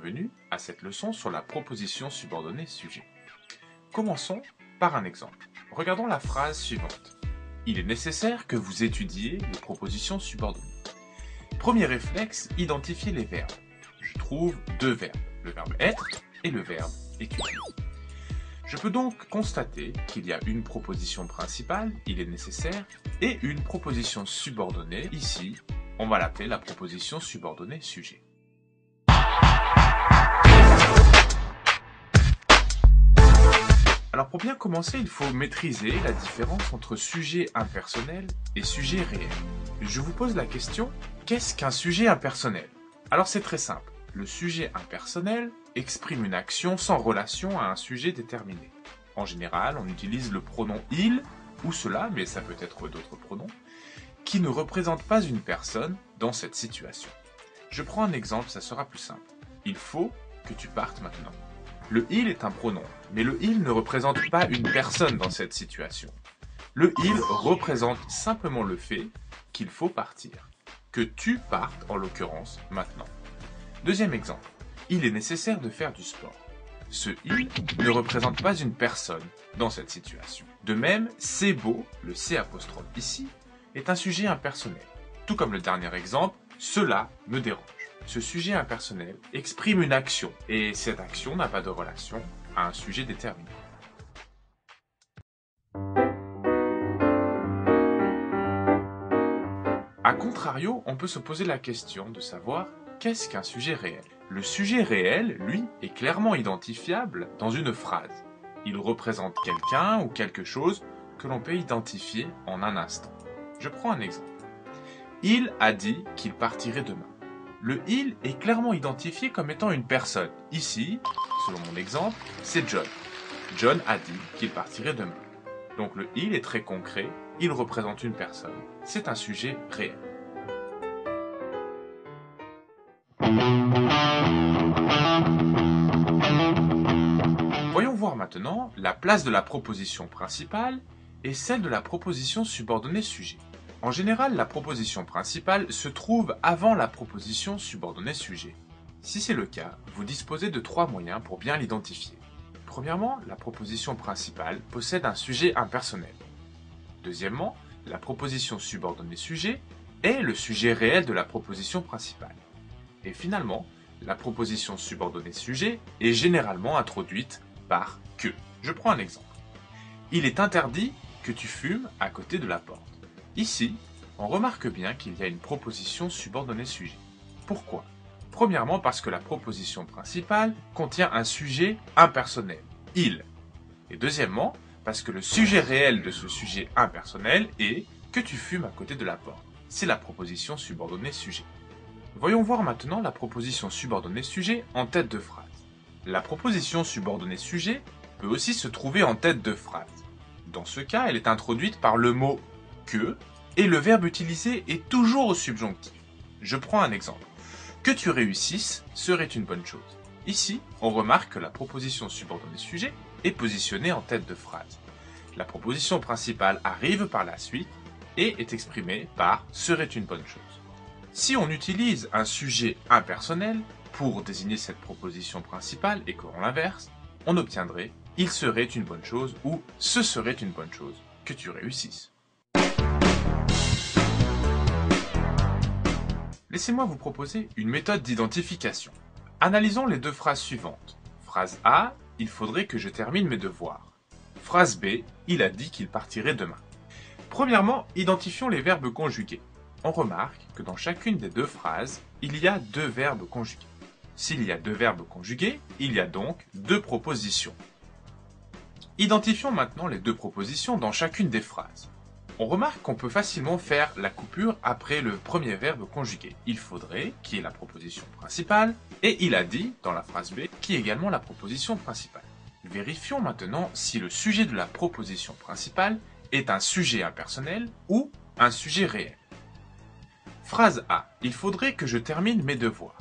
bienvenue à cette leçon sur la proposition subordonnée sujet. Commençons par un exemple. Regardons la phrase suivante. Il est nécessaire que vous étudiez les propositions subordonnées. Premier réflexe, identifier les verbes. Je trouve deux verbes, le verbe être et le verbe étudier. Je peux donc constater qu'il y a une proposition principale, il est nécessaire, et une proposition subordonnée, ici, on va l'appeler la proposition subordonnée sujet. Alors pour bien commencer, il faut maîtriser la différence entre sujet impersonnel et sujet réel. Je vous pose la question, qu'est-ce qu'un sujet impersonnel? Alors c'est très simple, le sujet impersonnel exprime une action sans relation à un sujet déterminé. En général, on utilise le pronom « il » ou « cela », mais ça peut être d'autres pronoms, qui ne représentent pas une personne dans cette situation. Je prends un exemple, ça sera plus simple. Il faut que tu partes maintenant. Le « il » est un pronom, mais le « il » ne représente pas une personne dans cette situation. Le « il » représente simplement le fait qu'il faut partir. Que tu partes, en l'occurrence, maintenant. Deuxième exemple. Il est nécessaire de faire du sport. Ce « il » ne représente pas une personne dans cette situation. De même, c'est beau, le C' ici, est un sujet impersonnel. Tout comme le dernier exemple, cela me dérange. Ce sujet impersonnel exprime une action, et cette action n'a pas de relation à un sujet déterminé. A contrario, on peut se poser la question de savoir qu'est-ce qu'un sujet réel. Le sujet réel, lui, est clairement identifiable dans une phrase. Il représente quelqu'un ou quelque chose que l'on peut identifier en un instant. Je prends un exemple. Il a dit qu'il partirait demain. Le « il » est clairement identifié comme étant une personne. Ici, selon mon exemple, c'est John. John a dit qu'il partirait demain. Donc le « il » est très concret, il représente une personne. C'est un sujet réel. Voyons voir maintenant la place de la proposition principale et celle de la proposition subordonnée sujet. En général, la proposition principale se trouve avant la proposition subordonnée sujet. Si c'est le cas, vous disposez de trois moyens pour bien l'identifier. Premièrement, la proposition principale possède un sujet impersonnel. Deuxièmement, la proposition subordonnée sujet est le sujet réel de la proposition principale. Et finalement, la proposition subordonnée sujet est généralement introduite par « que ». Je prends un exemple. Il est interdit que tu fumes à côté de la porte. Ici, on remarque bien qu'il y a une proposition subordonnée sujet. Pourquoi? Premièrement parce que la proposition principale contient un sujet impersonnel, « il ». Et deuxièmement, parce que le sujet réel de ce sujet impersonnel est « que tu fumes à côté de la porte ». C'est la proposition subordonnée sujet. Voyons voir maintenant la proposition subordonnée sujet en tête de phrase. La proposition subordonnée sujet peut aussi se trouver en tête de phrase. Dans ce cas, elle est introduite par le mot « que » et le verbe utilisé est toujours au subjonctif. Je prends un exemple. Que tu réussisses serait une bonne chose. Ici, on remarque que la proposition subordonnée sujet est positionnée en tête de phrase. La proposition principale arrive par la suite et est exprimée par « serait une bonne chose ». Si on utilise un sujet impersonnel pour désigner cette proposition principale et que l'on l'inverse, on obtiendrait « il serait une bonne chose » ou « ce serait une bonne chose que tu réussisses ». Laissez-moi vous proposer une méthode d'identification. Analysons les deux phrases suivantes. Phrase A, il faudrait que je termine mes devoirs. Phrase B, il a dit qu'il partirait demain. Premièrement, identifions les verbes conjugués. On remarque que dans chacune des deux phrases, il y a deux verbes conjugués. S'il y a deux verbes conjugués, il y a donc deux propositions. Identifions maintenant les deux propositions dans chacune des phrases. On remarque qu'on peut facilement faire la coupure après le premier verbe conjugué. Il faudrait, qui est la proposition principale, et il a dit, dans la phrase B, qui est également la proposition principale. Vérifions maintenant si le sujet de la proposition principale est un sujet impersonnel ou un sujet réel. Phrase A. Il faudrait que je termine mes devoirs.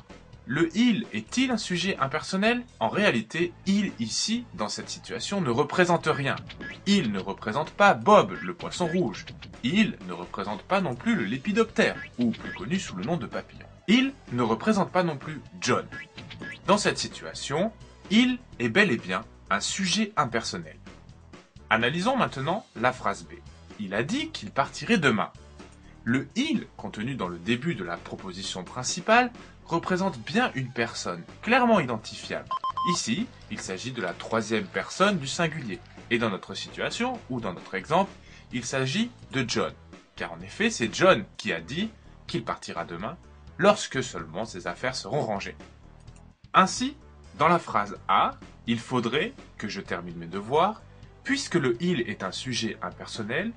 Le « il » est-il un sujet impersonnel? En réalité, « il » ici, dans cette situation, ne représente rien. Il ne représente pas Bob, le poisson rouge. Il ne représente pas non plus le lépidoptère, ou plus connu sous le nom de papillon. Il ne représente pas non plus John. Dans cette situation, il est bel et bien un sujet impersonnel. Analysons maintenant la phrase B. Il a dit qu'il partirait demain. Le « il » contenu dans le début de la proposition principale représente bien une personne clairement identifiable. Ici, il s'agit de la troisième personne du singulier. Et dans notre situation, ou dans notre exemple, il s'agit de John. Car en effet, c'est John qui a dit qu'il partira demain, lorsque seulement ses affaires seront rangées. Ainsi, dans la phrase A, il faudrait que je termine mes devoirs, puisque le « il » est un sujet impersonnel.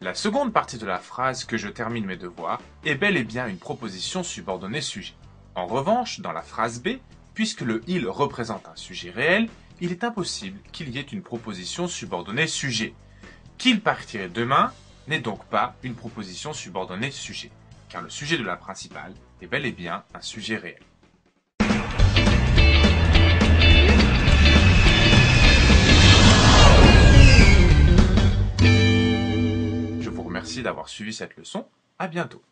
La seconde partie de la phrase « que je termine mes devoirs » est bel et bien une proposition subordonnée sujet. En revanche, dans la phrase B, puisque le « il » représente un sujet réel, il est impossible qu'il y ait une proposition subordonnée sujet. Qu'il partirait demain n'est donc pas une proposition subordonnée sujet, car le sujet de la principale est bel et bien un sujet réel. Je vous remercie d'avoir suivi cette leçon. À bientôt.